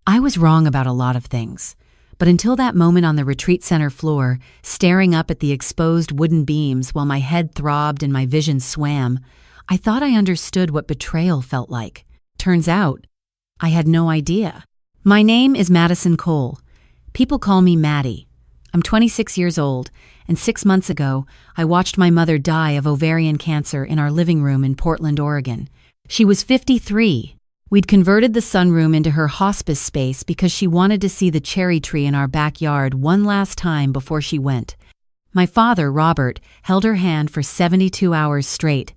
I was wrong about a lot of things. But until that moment on the retreat center floor, staring up at the exposed wooden beams while my head throbbed and my vision swam, I thought I understood what betrayal felt like. Turns out, I had no idea. My name is Madison Cole. People call me Maddie. I'm 26 years old, and 6 months ago, I watched my mother die of ovarian cancer in our living room in Portland, Oregon. She was 53. We'd converted the sunroom into her hospice space because she wanted to see the cherry tree in our backyard one last time before she went. My father, Robert, held her hand for 72 hours straight.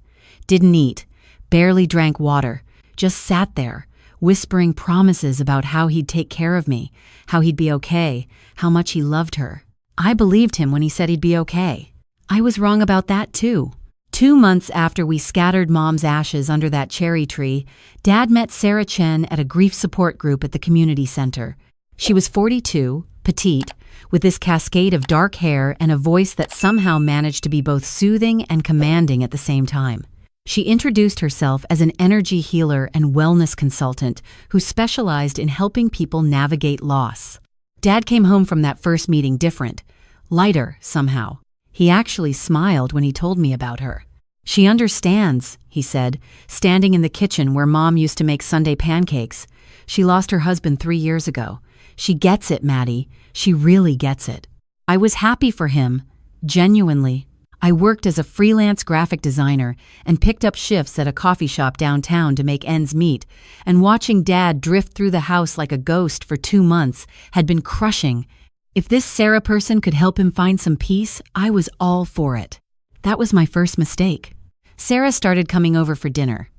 Didn't eat, barely drank water, just sat there, whispering promises about how he'd take care of me, how he'd be okay, how much he loved her. I believed him when he said he'd be okay. I was wrong about that too. 2 months after we scattered Mom's ashes under that cherry tree, Dad met Sarah Chen at a grief support group at the community center. She was 42, petite, with this cascade of dark hair and a voice that somehow managed to be both soothing and commanding at the same time. She introduced herself as an energy healer and wellness consultant who specialized in helping people navigate loss. Dad came home from that first meeting different, lighter somehow. He actually smiled when he told me about her. "She understands," he said, standing in the kitchen where Mom used to make Sunday pancakes. "She lost her husband 3 years ago. She gets it, Maddie. She really gets it." I was happy for him, genuinely. I worked as a freelance graphic designer and picked up shifts at a coffee shop downtown to make ends meet, and watching Dad drift through the house like a ghost for 2 months had been crushing. If this Sarah person could help him find some peace, I was all for it. That was my first mistake. Sarah started coming over for dinner.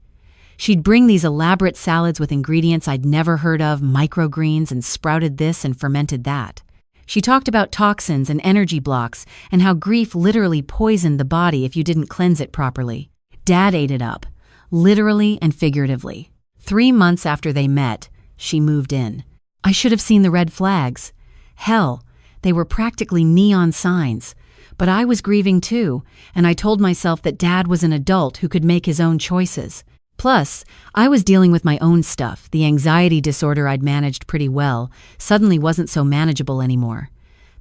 She'd bring these elaborate salads with ingredients I'd never heard of, microgreens, and sprouted this and fermented that. She talked about toxins and energy blocks and how grief literally poisoned the body if you didn't cleanse it properly. Dad ate it up, literally and figuratively. 3 months after they met, she moved in. I should have seen the red flags. Hell, they were practically neon signs. But I was grieving too, and I told myself that Dad was an adult who could make his own choices. Plus, I was dealing with my own stuff. The anxiety disorder I'd managed pretty well suddenly wasn't so manageable anymore.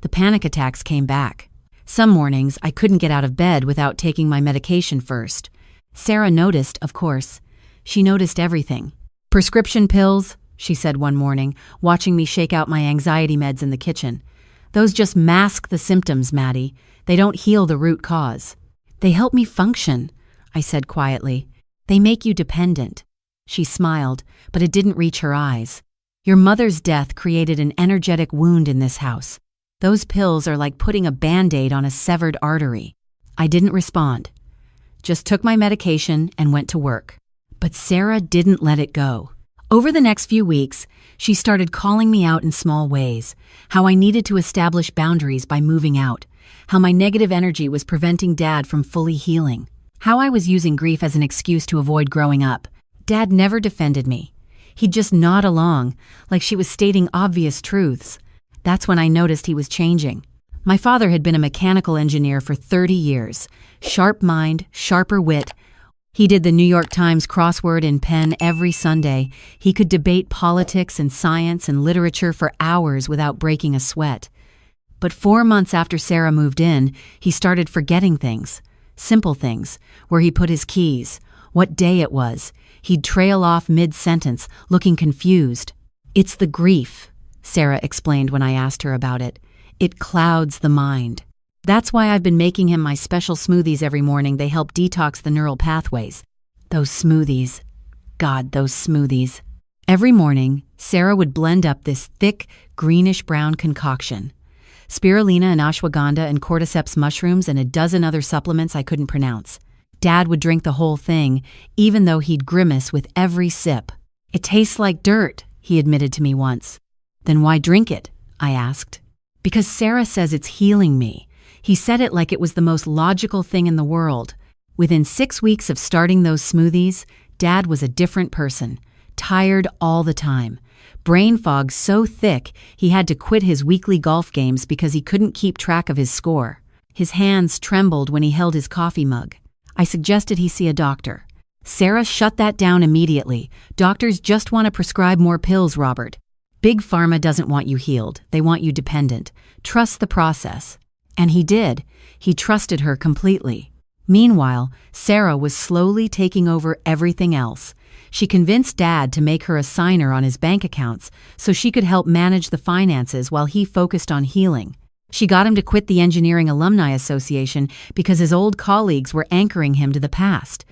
The panic attacks came back. Some mornings, I couldn't get out of bed without taking my medication first. Sarah noticed, of course. She noticed everything. "Prescription pills," she said one morning, watching me shake out my anxiety meds in the kitchen. "Those just mask the symptoms, Maddie. They don't heal the root cause." "They help me function," I said quietly. "They make you dependent." She smiled, but it didn't reach her eyes. "Your mother's death created an energetic wound in this house. Those pills are like putting a Band-Aid on a severed artery." I didn't respond. Just took my medication and went to work. But Sarah didn't let it go. Over the next few weeks, she started calling me out in small ways, how I needed to establish boundaries by moving out, how my negative energy was preventing Dad from fully healing, how I was using grief as an excuse to avoid growing up. Dad never defended me. He'd just nod along, like she was stating obvious truths. That's when I noticed he was changing. My father had been a mechanical engineer for 30 years. Sharp mind, sharper wit. He did the New York Times crossword in pen every Sunday. He could debate politics and science and literature for hours without breaking a sweat. But 4 months after Sarah moved in, he started forgetting things. Simple things, where he put his keys, what day it was. He'd trail off mid-sentence, looking confused. "It's the grief," Sarah explained when I asked her about it. "It clouds the mind. That's why I've been making him my special smoothies every morning. They help detox the neural pathways." Those smoothies. God, those smoothies. Every morning, Sarah would blend up this thick, greenish-brown concoction. Spirulina and ashwagandha and cordyceps mushrooms and a dozen other supplements I couldn't pronounce. Dad would drink the whole thing, even though he'd grimace with every sip. "It tastes like dirt," he admitted to me once. "Then why drink it?" I asked. "Because Sarah says it's healing me." He said it like it was the most logical thing in the world. Within 6 weeks of starting those smoothies, Dad was a different person, tired all the time. Brain fog so thick he had to quit his weekly golf games because he couldn't keep track of his score. His hands trembled when he held his coffee mug. I suggested he see a doctor. Sarah shut that down immediately. "Doctors just want to prescribe more pills, Robert." Big Pharma doesn't want you healed. They want you dependent. Trust the process. And he did. He trusted her completely. Meanwhile, Sarah was slowly taking over everything else. She convinced Dad to make her a signer on his bank accounts so she could help manage the finances while he focused on healing. She got him to quit the Engineering Alumni Association because his old colleagues were anchoring him to the past.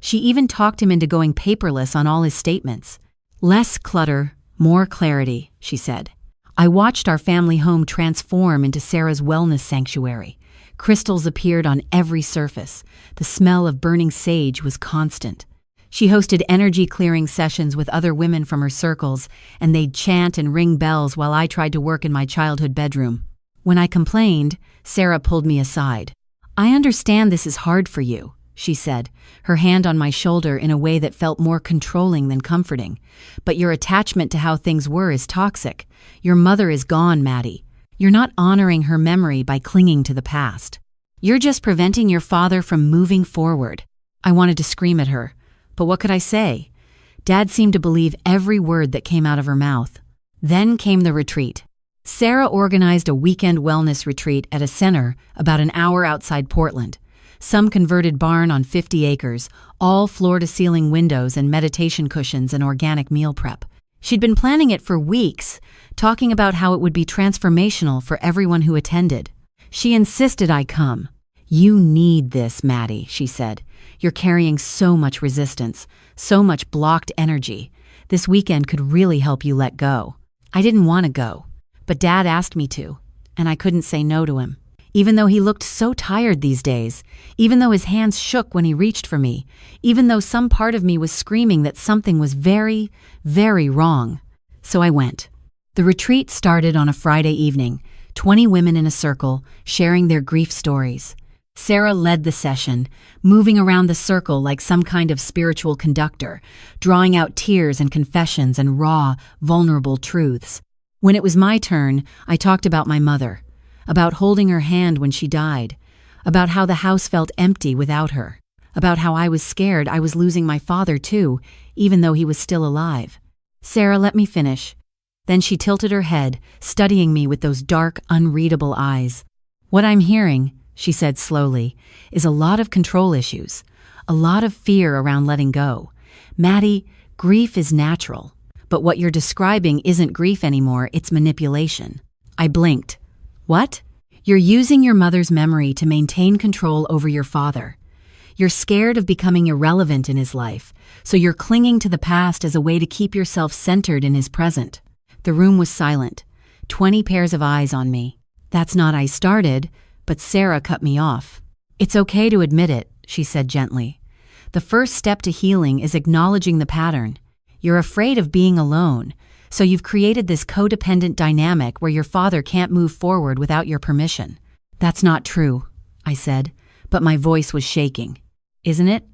She even talked him into going paperless on all his statements. Less clutter, more clarity, she said. I watched our family home transform into Sarah's wellness sanctuary. Crystals appeared on every surface. The smell of burning sage was constant. She hosted energy-clearing sessions with other women from her circles, and they'd chant and ring bells while I tried to work in my childhood bedroom. When I complained, Sarah pulled me aside. I understand this is hard for you, she said, her hand on my shoulder in a way that felt more controlling than comforting. But your attachment to how things were is toxic. Your mother is gone, Maddie. You're not honoring her memory by clinging to the past. You're just preventing your father from moving forward. I wanted to scream at her, but what could I say? Dad seemed to believe every word that came out of her mouth. Then came the retreat. Sarah organized a weekend wellness retreat at a center about an hour outside Portland. Some converted barn on 50 acres, all floor-to-ceiling windows and meditation cushions and organic meal prep. She'd been planning it for weeks, talking about how it would be transformational for everyone who attended. She insisted I come. You need this, Maddie, she said. You're carrying so much resistance, so much blocked energy. This weekend could really help you let go. I didn't want to go, but Dad asked me to, and I couldn't say no to him. Even though he looked so tired these days, even though his hands shook when he reached for me, even though some part of me was screaming that something was very, very wrong. So I went. The retreat started on a Friday evening, 20 women in a circle, sharing their grief stories. Sarah led the session, moving around the circle like some kind of spiritual conductor, drawing out tears and confessions and raw, vulnerable truths. When it was my turn, I talked about my mother, about holding her hand when she died, about how the house felt empty without her, about how I was scared I was losing my father too, even though he was still alive. Sarah let me finish. Then she tilted her head, studying me with those dark, unreadable eyes. What I'm hearing, she said slowly, is a lot of control issues, a lot of fear around letting go. Maddie, grief is natural, but what you're describing isn't grief anymore, it's manipulation. I blinked. What? You're using your mother's memory to maintain control over your father. You're scared of becoming irrelevant in his life, so you're clinging to the past as a way to keep yourself centered in his present. The room was silent, 20 pairs of eyes on me. That's not I started, but Sarah cut me off. It's okay to admit it, she said gently. The first step to healing is acknowledging the pattern. You're afraid of being alone, so you've created this codependent dynamic where your father can't move forward without your permission. That's not true, I said, but my voice was shaking. Isn't it?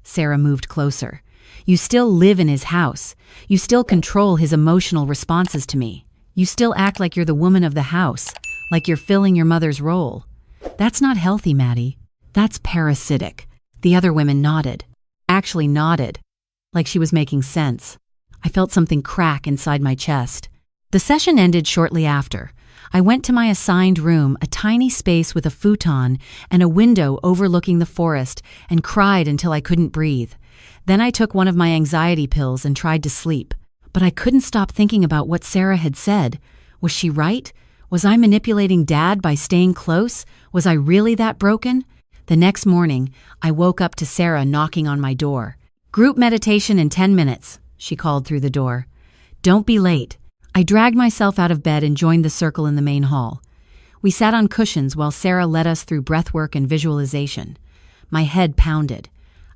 Sarah moved closer. You still live in his house. You still control his emotional responses to me. You still act like you're the woman of the house, like you're filling your mother's role. That's not healthy, Maddie. That's parasitic. The other women nodded. Actually nodded, like she was making sense. I felt something crack inside my chest. The session ended shortly after. I went to my assigned room, a tiny space with a futon and a window overlooking the forest, and cried until I couldn't breathe. Then I took one of my anxiety pills and tried to sleep. But I couldn't stop thinking about what Sarah had said. Was she right? Was I manipulating Dad by staying close? Was I really that broken? The next morning, I woke up to Sarah knocking on my door. Group meditation in 10 minutes, she called through the door. Don't be late. I dragged myself out of bed and joined the circle in the main hall. We sat on cushions while Sarah led us through breathwork and visualization. My head pounded.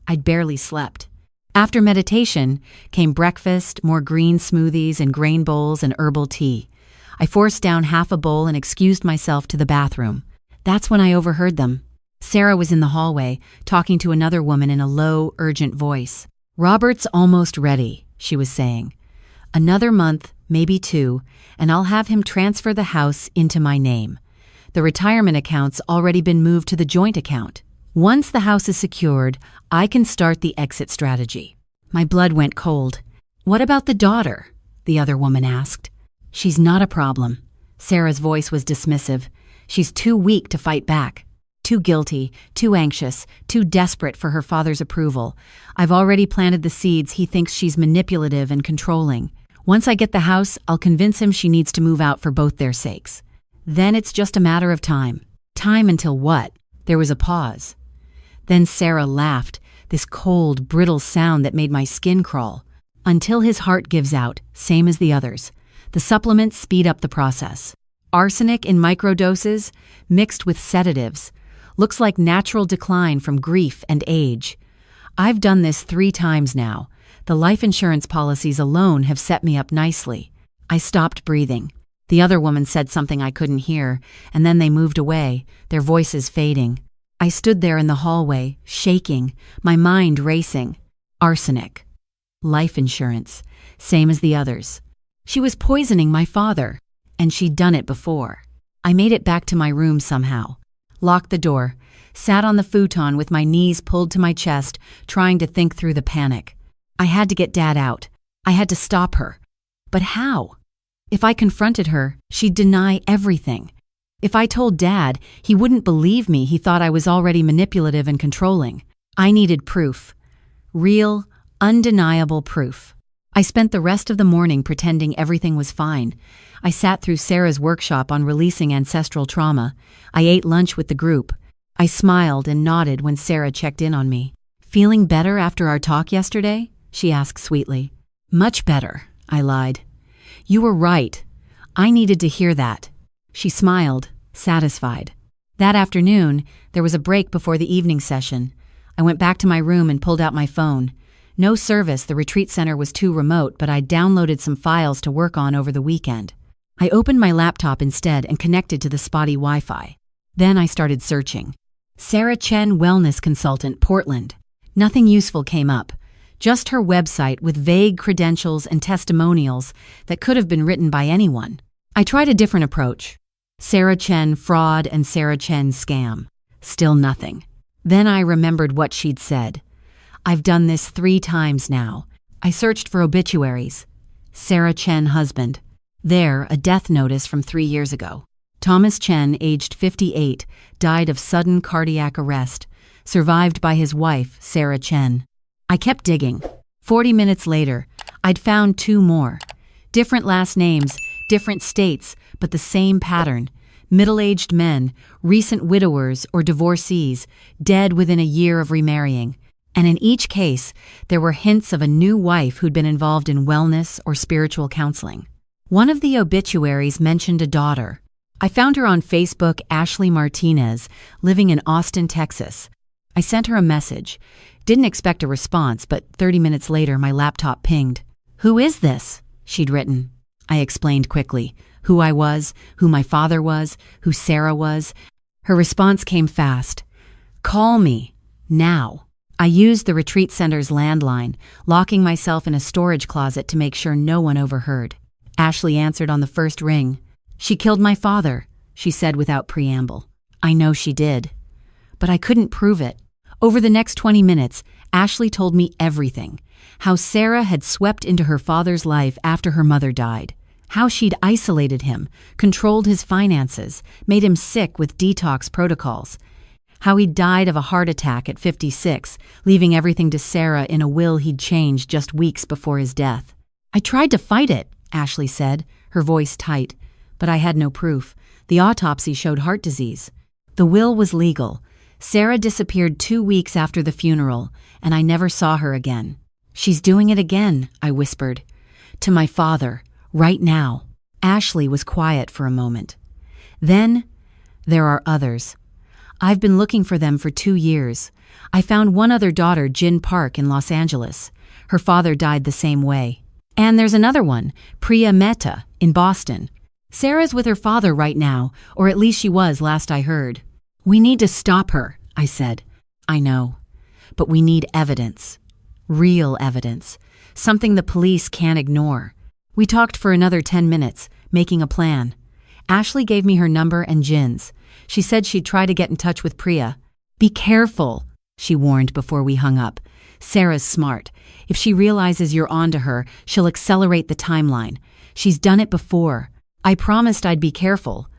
I'd barely slept. After meditation came breakfast, more green smoothies and grain bowls and herbal tea. I forced down half a bowl and excused myself to the bathroom. That's when I overheard them. Sarah was in the hallway, talking to another woman in a low, urgent voice. Robert's almost ready, she was saying. Another month, maybe 2, and I'll have him transfer the house into my name. The retirement account's already been moved to the joint account. Once the house is secured, I can start the exit strategy. My blood went cold. What about the daughter? The other woman asked. She's not a problem. Sarah's voice was dismissive. She's too weak to fight back. Too guilty, too anxious, too desperate for her father's approval. I've already planted the seeds. He thinks she's manipulative and controlling. Once I get the house, I'll convince him she needs to move out for both their sakes. Then it's just a matter of time. Time until what? There was a pause. Then Sarah laughed, this cold, brittle sound that made my skin crawl. Until his heart gives out, same as the others. The supplements speed up the process. Arsenic in microdoses, mixed with sedatives. Looks like natural decline from grief and age. I've done this 3 times now. The life insurance policies alone have set me up nicely. I stopped breathing. The other woman said something I couldn't hear, and then they moved away, their voices fading. I stood there in the hallway, shaking, my mind racing. Arsenic. Life insurance. Same as the others. She was poisoning my father, and she'd done it before. I made it back to my room somehow. Locked the door, sat on the futon with my knees pulled to my chest, trying to think through the panic. I had to get Dad out. I had to stop her. But how? If I confronted her, she'd deny everything. If I told Dad, he wouldn't believe me. He thought I was already manipulative and controlling. I needed proof. Real, undeniable proof. I spent the rest of the morning pretending everything was fine. I sat through Sarah's workshop on releasing ancestral trauma. I ate lunch with the group. I smiled and nodded when Sarah checked in on me. "Feeling better after our talk yesterday?" she asked sweetly. "Much better," I lied. "You were right. I needed to hear that." She smiled, satisfied. That afternoon, there was a break before the evening session. I went back to my room and pulled out my phone. No service, the retreat center was too remote, but I downloaded some files to work on over the weekend. I opened my laptop instead and connected to the spotty Wi-Fi. Then I started searching. Sarah Chen, Wellness Consultant, Portland. Nothing useful came up. Just her website with vague credentials and testimonials that could have been written by anyone. I tried a different approach. Sarah Chen fraud and Sarah Chen scam. Still nothing. Then I remembered what she'd said. I've done this 3 times now. I searched for obituaries. Sarah Chen husband. There, a death notice from 3 years ago. Thomas Chen, aged 58, died of sudden cardiac arrest, survived by his wife, Sarah Chen. I kept digging. 40 minutes later, I'd found 2 more. Different last names, different states, but the same pattern. Middle-aged men, recent widowers or divorcees, dead within a year of remarrying. And in each case, there were hints of a new wife who'd been involved in wellness or spiritual counseling. One of the obituaries mentioned a daughter. I found her on Facebook, Ashley Martinez, living in Austin, Texas. I sent her a message. Didn't expect a response, but 30 minutes later my laptop pinged. "Who is this?" she'd written. I explained quickly who I was, who my father was, who Sarah was. Her response came fast. "Call me. Now." I used the retreat center's landline, locking myself in a storage closet to make sure no one overheard. Ashley answered on the first ring. "She killed my father," she said without preamble. I know she did. But I couldn't prove it. Over the next 20 minutes, Ashley told me everything. How Sarah had swept into her father's life after her mother died. How she'd isolated him, controlled his finances, made him sick with detox protocols. How he died of a heart attack at 56, leaving everything to Sarah in a will he'd changed just weeks before his death. "I tried to fight it," Ashley said, her voice tight, but I had no proof. The autopsy showed heart disease. The will was legal. Sarah disappeared 2 weeks after the funeral, and I never saw her again. "She's doing it again," I whispered. "To my father, right now." Ashley was quiet for a moment. "Then, there are others. I've been looking for them for 2 years. I found one other daughter, Jin Park, in Los Angeles. Her father died the same way. And there's another one, Priya Mehta, in Boston. Sarah's with her father right now, or at least she was last I heard." "We need to stop her," I said. "I know. But we need evidence. Real evidence. Something the police can't ignore." We talked for another 10 minutes, making a plan. Ashley gave me her number and Jin's. She said she'd try to get in touch with Priya. "Be careful," she warned before we hung up. "Sarah's smart. If she realizes you're onto her, she'll accelerate the timeline. She's done it before. I promised I'd be careful.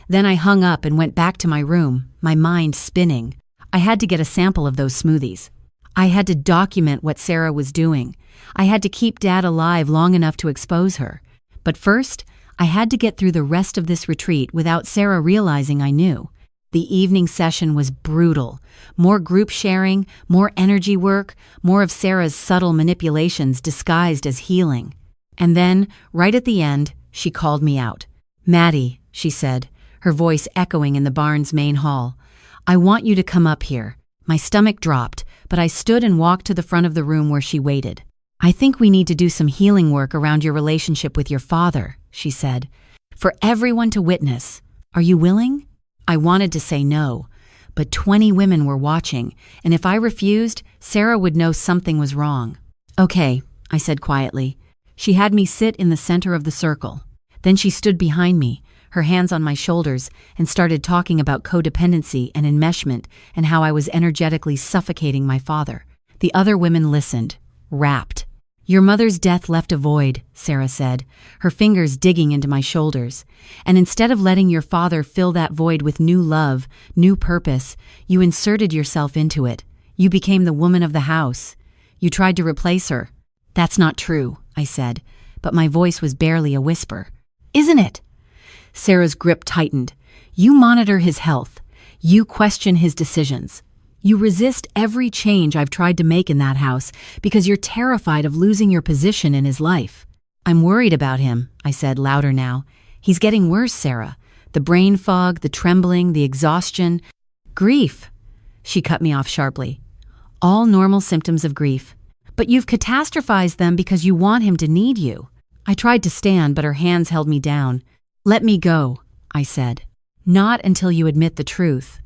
Then I hung up and went back to my room, my mind spinning. I had to get a sample of those smoothies. I had to document what Sarah was doing. I had to keep Dad alive long enough to expose her. But first, I had to get through the rest of this retreat without Sarah realizing I knew. The evening session was brutal. More group sharing, more energy work, more of Sarah's subtle manipulations disguised as healing. And then, right at the end, she called me out. "Maddie," she said, her voice echoing in the barn's main hall. "I want you to come up here." My stomach dropped, but I stood and walked to the front of the room where she waited. "I think we need to do some healing work around your relationship with your father," she said, "for everyone to witness. Are you willing?" I wanted to say no, but 20 women were watching, and if I refused, Sarah would know something was wrong. "Okay," I said quietly. She had me sit in the center of the circle. Then she stood behind me, her hands on my shoulders, and started talking about codependency and enmeshment and how I was energetically suffocating my father. The other women listened, rapt. "Your mother's death left a void," Sarah said, her fingers digging into my shoulders. "And instead of letting your father fill that void with new love, new purpose, you inserted yourself into it. You became the woman of the house. You tried to replace her." "That's not true," I said, but my voice was barely a whisper. "Isn't it?" Sarah's grip tightened. "You monitor his health. You question his decisions. You resist every change I've tried to make in that house because you're terrified of losing your position in his life." "I'm worried about him," I said, louder now. "He's getting worse, Sarah. The brain fog, the trembling, the exhaustion. Grief." She cut me off sharply. "All normal symptoms of grief. But you've catastrophized them because you want him to need you." I tried to stand, but her hands held me down. "Let me go," I said. "Not until you admit the truth."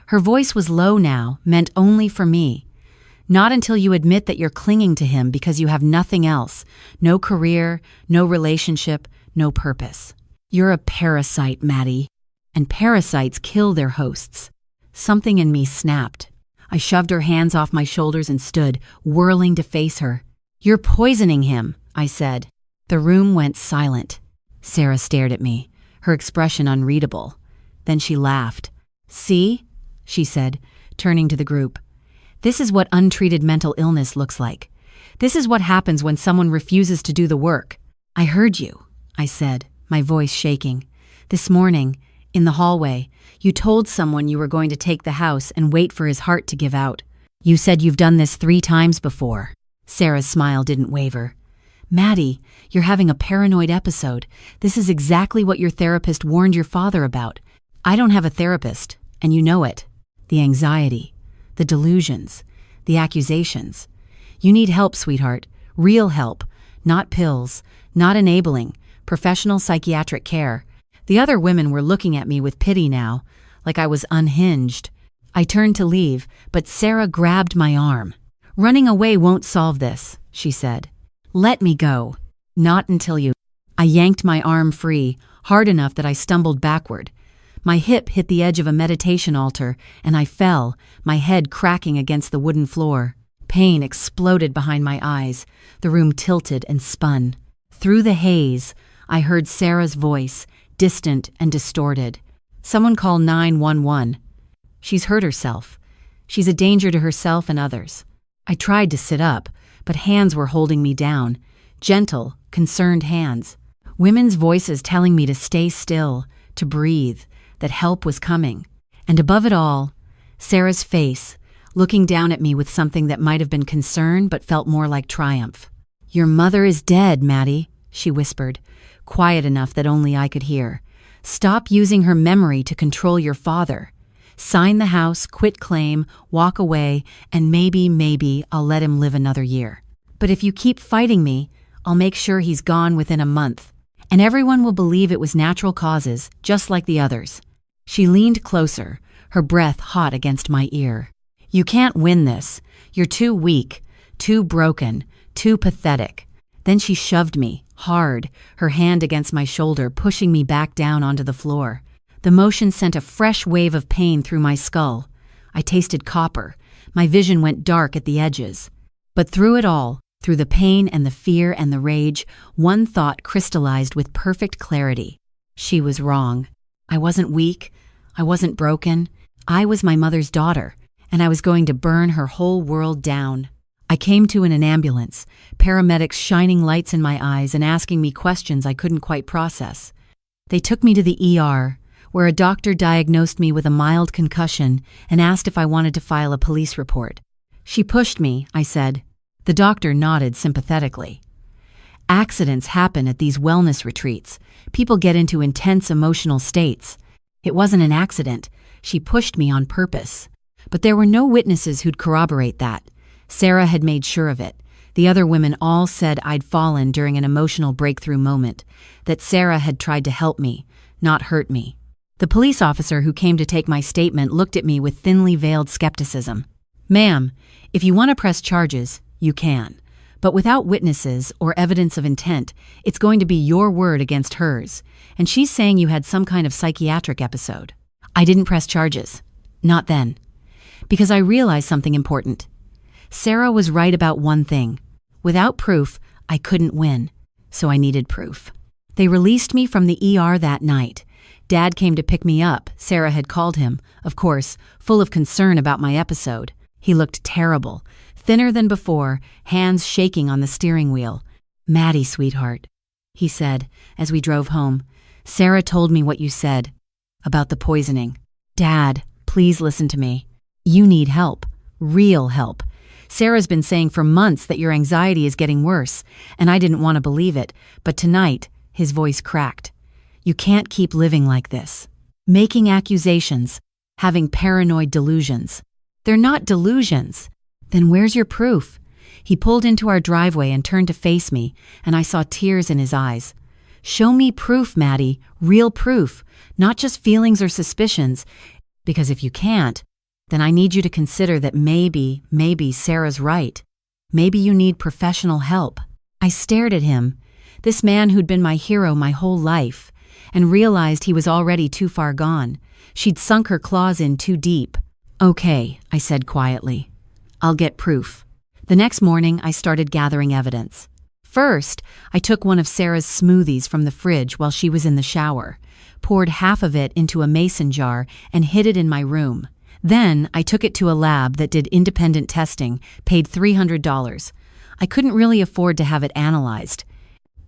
Her voice was low now, meant only for me. "Not until you admit that you're clinging to him because you have nothing else. No career, no relationship, no purpose. You're a parasite, Maddie. And parasites kill their hosts." Something in me snapped. I shoved her hands off my shoulders and stood, whirling to face her. "You're poisoning him," I said. The room went silent. Sarah stared at me, her expression unreadable. Then she laughed. "See?" she said, turning to the group. "This is what untreated mental illness looks like. This is what happens when someone refuses to do the work." "I heard you," I said, my voice shaking. "This morning, in the hallway, you told someone you were going to take the house and wait for his heart to give out. You said you've done this 3 times before." Sarah's smile didn't waver. "Maddie, you're having a paranoid episode. This is exactly what your therapist warned your father about. I don't have a therapist, and you know it. The anxiety, the delusions, the accusations. You need help, sweetheart. Real help. Not pills, not enabling, professional psychiatric care." The other women were looking at me with pity now, like I was unhinged. I turned to leave, but Sarah grabbed my arm. "Running away won't solve this," she said. "Let me go." "Not until you." I yanked my arm free, hard enough that I stumbled backward. My hip hit the edge of a meditation altar, and I fell, my head cracking against the wooden floor. Pain exploded behind my eyes. The room tilted and spun. Through the haze, I heard Sarah's voice, distant and distorted. "Someone call 911. She's hurt herself. She's a danger to herself and others." I tried to sit up, but hands were holding me down. Gentle, concerned hands. Women's voices telling me to stay still, to breathe, that help was coming. And above it all, Sarah's face, looking down at me with something that might have been concern but felt more like triumph. "Your mother is dead, Maddie," she whispered, quiet enough that only I could hear. "Stop using her memory to control your father. Sign the house, quit claim, walk away, and maybe I'll let him live another year. But if you keep fighting me, I'll make sure he's gone within a month. And everyone will believe it was natural causes, just like the others." She leaned closer, her breath hot against my ear. "You can't win this. You're too weak, too broken, too pathetic." Then she shoved me, hard, her hand against my shoulder, pushing me back down onto the floor. The motion sent a fresh wave of pain through my skull. I tasted copper. My vision went dark at the edges. But through it all, Through the pain and the fear and the rage, one thought crystallized with perfect clarity. She was wrong. I wasn't weak. I wasn't broken. I was my mother's daughter, and I was going to burn her whole world down. I came to in an ambulance, paramedics shining lights in my eyes and asking me questions I couldn't quite process. They took me to the ER, where a doctor diagnosed me with a mild concussion and asked if I wanted to file a police report. She pushed me, I said. The doctor nodded sympathetically. Accidents happen at these wellness retreats. People get into intense emotional states. It wasn't an accident. She pushed me on purpose. But there were no witnesses who'd corroborate that. Sarah had made sure of it. The other women all said I'd fallen during an emotional breakthrough moment, that Sarah had tried to help me, not hurt me. The police officer who came to take my statement looked at me with thinly veiled skepticism. "Ma'am, if you want to press charges, you can. But without witnesses or evidence of intent, it's going to be your word against hers. And she's saying you had some kind of psychiatric episode." I didn't press charges. Not then. Because I realized something important. Sarah was right about one thing. Without proof, I couldn't win. So I needed proof. They released me from the ER that night. Dad came to pick me up. Sarah had called him, of course, full of concern about my episode. He looked terrible, thinner than before, hands shaking on the steering wheel. "Maddie, sweetheart," he said as we drove home. "Sarah told me what you said about the poisoning. Dad, please listen to me. You need help. Real help. Sarah's been saying for months that your anxiety is getting worse, and I didn't want to believe it, but tonight," his voice cracked. "You can't keep living like this. Making accusations, having paranoid delusions. They're not delusions. Then where's your proof?" He pulled into our driveway and turned to face me, and I saw tears in his eyes. "Show me proof, Maddie, real proof, not just feelings or suspicions, because if you can't, then I need you to consider that maybe Sarah's right. Maybe you need professional help." I stared at him, this man who'd been my hero my whole life, and realized he was already too far gone. She'd sunk her claws in too deep. "Okay," I said quietly. "I'll get proof." The next morning, I started gathering evidence. First, I took one of Sarah's smoothies from the fridge while she was in the shower, poured half of it into a mason jar, and hid it in my room. Then, I took it to a lab that did independent testing, paid $300. I couldn't really afford to have it analyzed.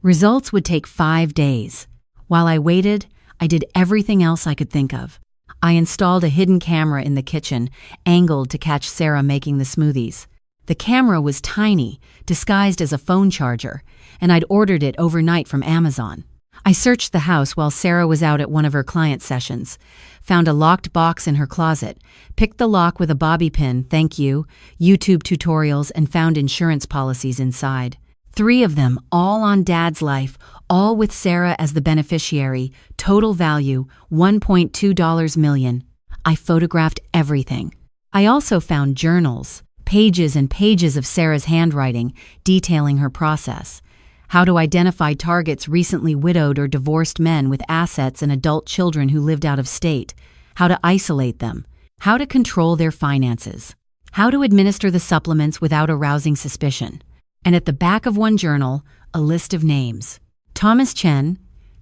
Results would take 5 days. While I waited, I did everything else I could think of. I installed a hidden camera in the kitchen, angled to catch Sarah making the smoothies. The camera was tiny, disguised as a phone charger, and I'd ordered it overnight from Amazon. I searched the house while Sarah was out at one of her client sessions, found a locked box in her closet, picked the lock with a bobby pin, thank you, YouTube tutorials, and found insurance policies inside. 3 of them, all on Dad's life, all with Sarah as the beneficiary, total value, $1.2 million. I photographed everything. I also found journals, pages and pages of Sarah's handwriting, detailing her process. How to identify targets: recently widowed or divorced men with assets and adult children who lived out of state. How to isolate them. How to control their finances. How to administer the supplements without arousing suspicion. And at the back of one journal, a list of names. Thomas Chen,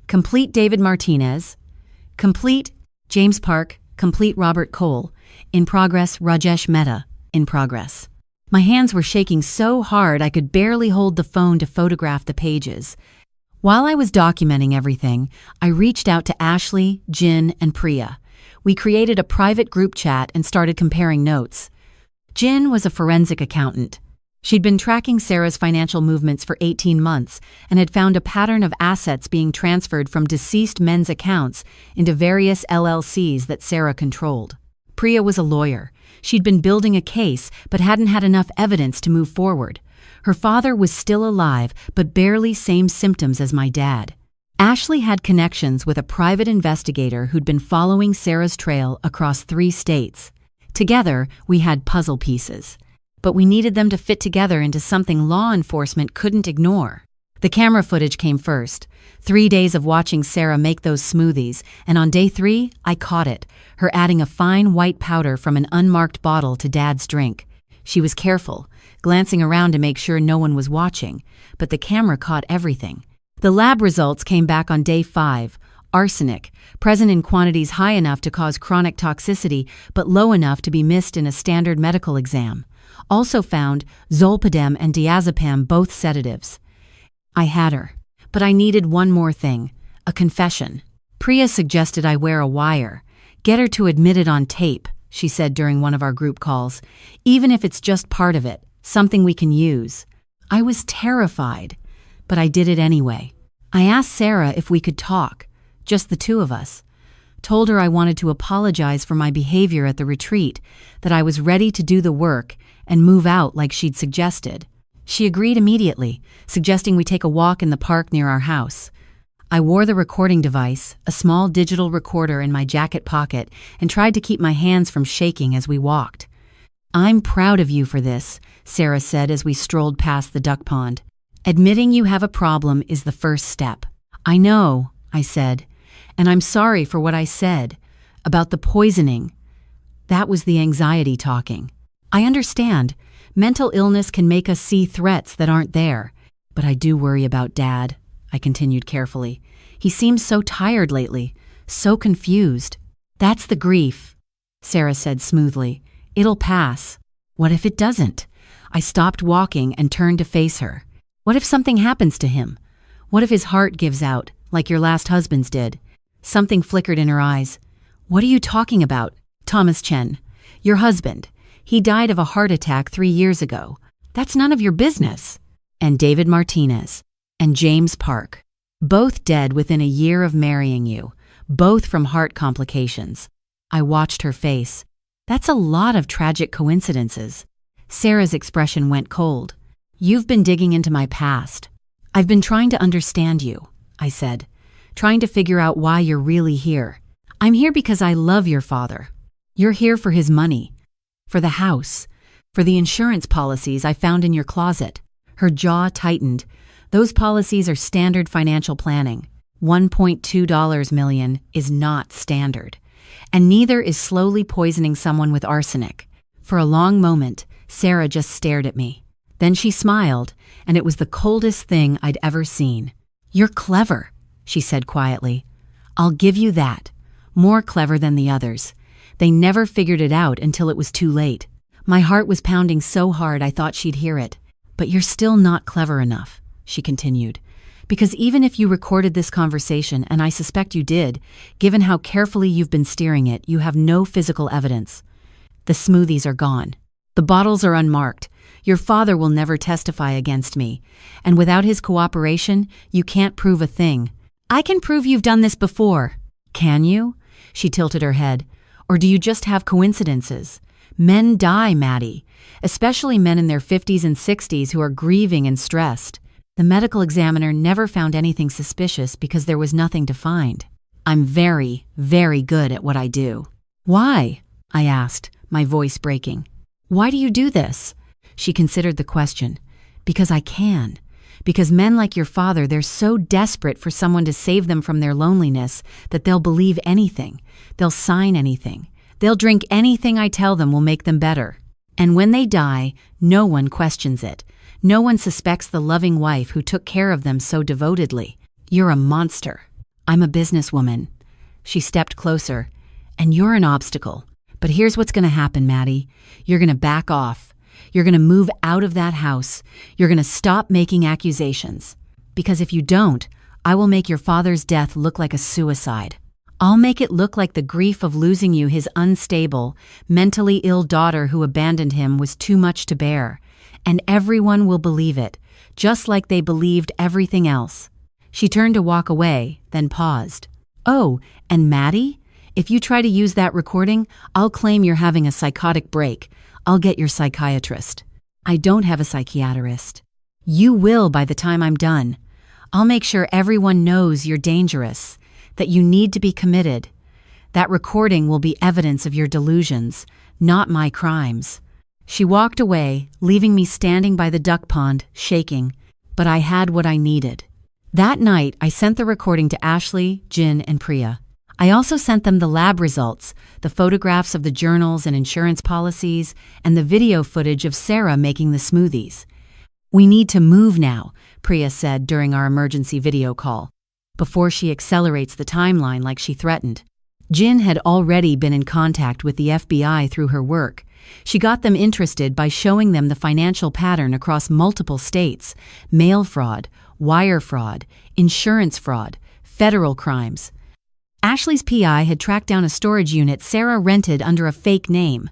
complete David Martinez, complete James Park, complete Robert Cole, in progress Rajesh Mehta, in progress. My hands were shaking so hard I could barely hold the phone to photograph the pages. While I was documenting everything, I reached out to Ashley, Jin, and Priya. We created a private group chat and started comparing notes. Jin was a forensic accountant. She'd been tracking Sarah's financial movements for 18 months and had found a pattern of assets being transferred from deceased men's accounts into various LLCs that Sarah controlled. Priya was a lawyer. She'd been building a case but hadn't had enough evidence to move forward. Her father was still alive but barely same symptoms as my dad. Ashley had connections with a private investigator who'd been following Sarah's trail across 3 states. Together, we had puzzle pieces. But we needed them to fit together into something law enforcement couldn't ignore. The camera footage came first. 3 days of watching Sarah make those smoothies, and on day 3, I caught it, her adding a fine white powder from an unmarked bottle to Dad's drink. She was careful, glancing around to make sure no one was watching, but the camera caught everything. The lab results came back on day 5. Arsenic, present in quantities high enough to cause chronic toxicity but low enough to be missed in a standard medical exam. Also found zolpidem and diazepam, both sedatives. I had her. But I needed one more thing, a confession. Priya suggested I wear a wire. Get her to admit it on tape, she said during one of our group calls. Even if it's just part of it, something we can use. I was terrified, but I did it anyway. I asked Sarah if we could talk, just the two of us. Told her I wanted to apologize for my behavior at the retreat, that I was ready to do the work and move out like she'd suggested. She agreed immediately, suggesting we take a walk in the park near our house. I wore the recording device, a small digital recorder, in my jacket pocket and tried to keep my hands from shaking as we walked. "I'm proud of you for this," Sarah said as we strolled past the duck pond. "Admitting you have a problem is the first step." "I know," I said, "and I'm sorry for what I said about the poisoning. That was the anxiety talking. I understand. Mental illness can make us see threats that aren't there. But I do worry about Dad," I continued carefully. "He seems so tired lately, so confused." "That's the grief," Sarah said smoothly. "It'll pass." "What if it doesn't?" I stopped walking and turned to face her. "What if something happens to him? What if his heart gives out, like your last husband's did?" Something flickered in her eyes. "What are you talking about?" "Thomas Chen, your husband. He died of a heart attack 3 years ago. That's none of your business." "And David Martinez. And James Park. Both dead within a year of marrying you. Both from heart complications." I watched her face. "That's a lot of tragic coincidences." Sarah's expression went cold. "You've been digging into my past." "I've been trying to understand you," I said. "Trying to figure out why you're really here." "I'm here because I love your father." "You're here for his money. For the house. For the insurance policies I found in your closet." Her jaw tightened. "Those policies are standard financial planning. $1.2 million is not standard. And neither is slowly poisoning someone with arsenic." For a long moment, Sarah just stared at me. Then she smiled, and it was the coldest thing I'd ever seen. "You're clever," she said quietly. "I'll give you that. More clever than the others. They never figured it out until it was too late." My heart was pounding so hard I thought she'd hear it. "But you're still not clever enough," she continued. "Because even if you recorded this conversation, and I suspect you did, given how carefully you've been steering it, you have no physical evidence. The smoothies are gone. The bottles are unmarked. Your father will never testify against me. And without his cooperation, you can't prove a thing." "I can prove you've done this before." "Can you?" She tilted her head. "Or do you just have coincidences? Men die, Maddie, especially men in their 50s and 60s who are grieving and stressed. The medical examiner never found anything suspicious because there was nothing to find. I'm very, very good at what I do." "Why?" I asked, my voice breaking. "Why do you do this?" She considered the question. "Because I can. Because men like your father, they're so desperate for someone to save them from their loneliness that they'll believe anything. They'll sign anything. They'll drink anything I tell them will make them better. And when they die, no one questions it. No one suspects the loving wife who took care of them so devotedly. You're a monster. I'm a businesswoman." She stepped closer. "And you're an obstacle. But here's what's going to happen, Maddie. You're going to back off. You're going to move out of that house. You're going to stop making accusations. Because if you don't, I will make your father's death look like a suicide. I'll make it look like the grief of losing you, his unstable, mentally ill daughter who abandoned him, was too much to bear. And everyone will believe it, just like they believed everything else." She turned to walk away, then paused. "Oh, and Maddie? If you try to use that recording, I'll claim you're having a psychotic break. I'll get your psychiatrist." "I don't have a psychiatrist." "You will by the time I'm done. I'll make sure everyone knows you're dangerous, that you need to be committed. That recording will be evidence of your delusions, not my crimes." She walked away, leaving me standing by the duck pond, shaking. But I had what I needed. That night, I sent the recording to Ashley, Jin, and Priya. I also sent them the lab results, the photographs of the journals and insurance policies, and the video footage of Sarah making the smoothies. "We need to move now," Priya said during our emergency video call, before she accelerates the timeline like she threatened. Jin had already been in contact with the FBI through her work. She got them interested by showing them the financial pattern across multiple states: mail fraud, wire fraud, insurance fraud, federal crimes. Ashley's PI had tracked down a storage unit Sarah rented under a fake name.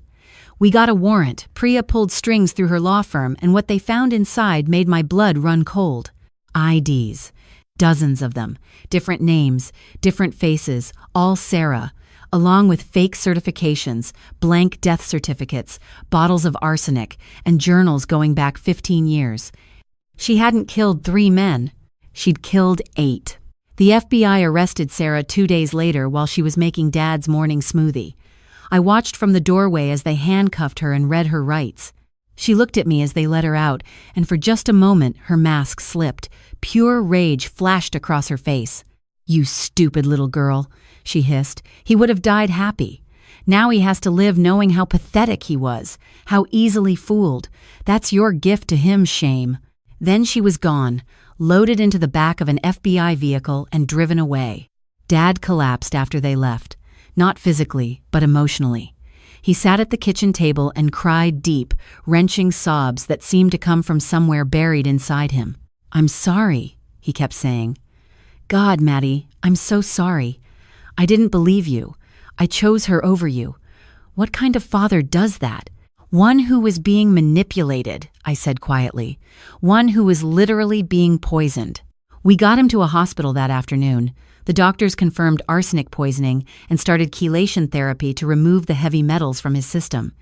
"We got a warrant." Priya pulled strings through her law firm, and what they found inside made my blood run cold. IDs. Dozens of them. Different names, different faces, all Sarah, along with fake certifications, blank death certificates, bottles of arsenic, and journals going back 15 years. She hadn't killed 3 men. She'd killed 8. The FBI arrested Sarah 2 days later while she was making Dad's morning smoothie. I watched from the doorway as they handcuffed her and read her rights. She looked at me as they let her out, and for just a moment her mask slipped. Pure rage flashed across her face. "You stupid little girl," she hissed. "He would have died happy. Now he has to live knowing how pathetic he was, how easily fooled. That's your gift to him, shame." Then she was gone, loaded into the back of an FBI vehicle and driven away. Dad collapsed after they left, not physically, but emotionally. He sat at the kitchen table and cried deep, wrenching sobs that seemed to come from somewhere buried inside him. "I'm sorry," he kept saying. "God, Maddie, I'm so sorry. I didn't believe you. I chose her over you. What kind of father does that? One who was being manipulated," I said quietly. "One who was literally being poisoned." We got him to a hospital that afternoon. The doctors confirmed arsenic poisoning and started chelation therapy to remove the heavy metals from his system.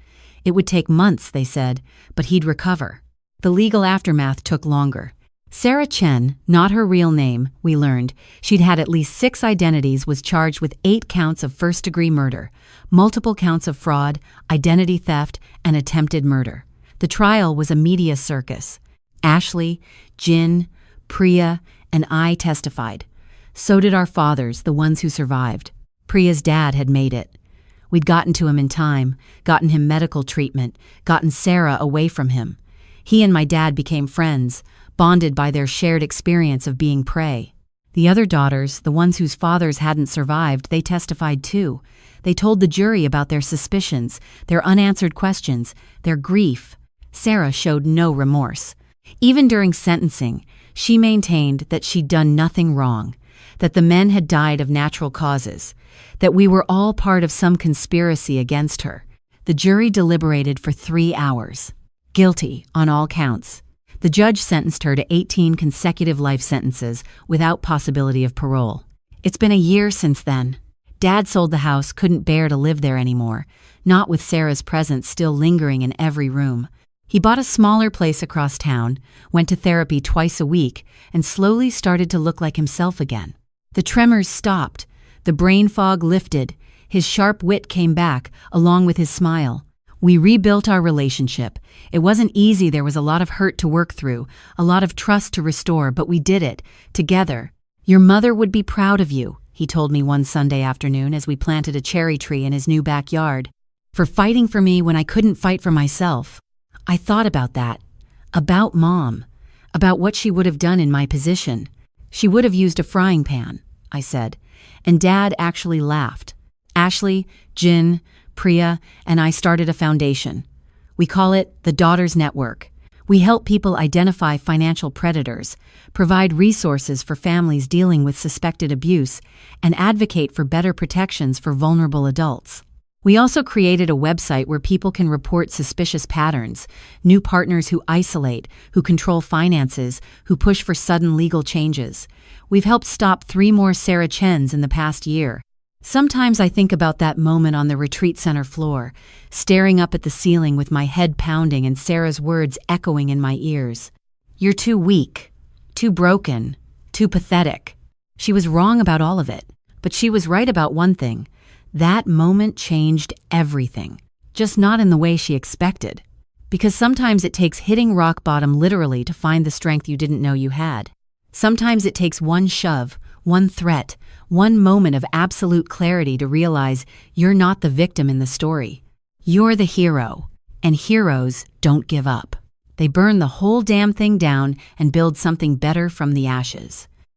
It would take months, they said, but he'd recover. The legal aftermath took longer. Sarah Chen, not her real name, we learned, she'd had at least 6 identities, was charged with 8 counts of first-degree murder, multiple counts of fraud, identity theft, and attempted murder. The trial was a media circus. Ashley, Jin, Priya, and I testified. So did our fathers, the ones who survived. Priya's dad had made it. We'd gotten to him in time, gotten him medical treatment, gotten Sarah away from him. He and my dad became friends, bonded by their shared experience of being prey. The other daughters, the ones whose fathers hadn't survived, they testified too. They told the jury about their suspicions, their unanswered questions, their grief. Sarah showed no remorse. Even during sentencing, she maintained that she'd done nothing wrong, that the men had died of natural causes, that we were all part of some conspiracy against her. The jury deliberated for 3 hours. Guilty on all counts. The judge sentenced her to 18 consecutive life sentences without possibility of parole. It's been a year since then. Dad sold the house, couldn't bear to live there anymore, not with Sarah's presence still lingering in every room. He bought a smaller place across town, went to therapy twice a week, and slowly started to look like himself again. The tremors stopped, the brain fog lifted, his sharp wit came back, along with his smile. We rebuilt our relationship. It wasn't easy, there was a lot of hurt to work through, a lot of trust to restore, but we did it, together. "Your mother would be proud of you," he told me one Sunday afternoon as we planted a cherry tree in his new backyard, "for fighting for me when I couldn't fight for myself." I thought about that, about Mom, about what she would have done in my position. "She would have used a frying pan," I said, and Dad actually laughed. Ashley, Jin, Priya, and I started a foundation. We call it the Daughters Network. We help people identify financial predators, provide resources for families dealing with suspected abuse, and advocate for better protections for vulnerable adults. We also created a website where people can report suspicious patterns, new partners who isolate, who control finances, who push for sudden legal changes. We've helped stop 3 more Sarah Chens in the past year. Sometimes I think about that moment on the retreat center floor, staring up at the ceiling with my head pounding and Sarah's words echoing in my ears. "You're too weak, too broken, too pathetic." She was wrong about all of it, but she was right about one thing. That moment changed everything, just not in the way she expected. Because sometimes it takes hitting rock bottom literally to find the strength you didn't know you had. Sometimes it takes one shove, one threat, one moment of absolute clarity to realize you're not the victim in the story. You're the hero, and heroes don't give up. They burn the whole damn thing down and build something better from the ashes.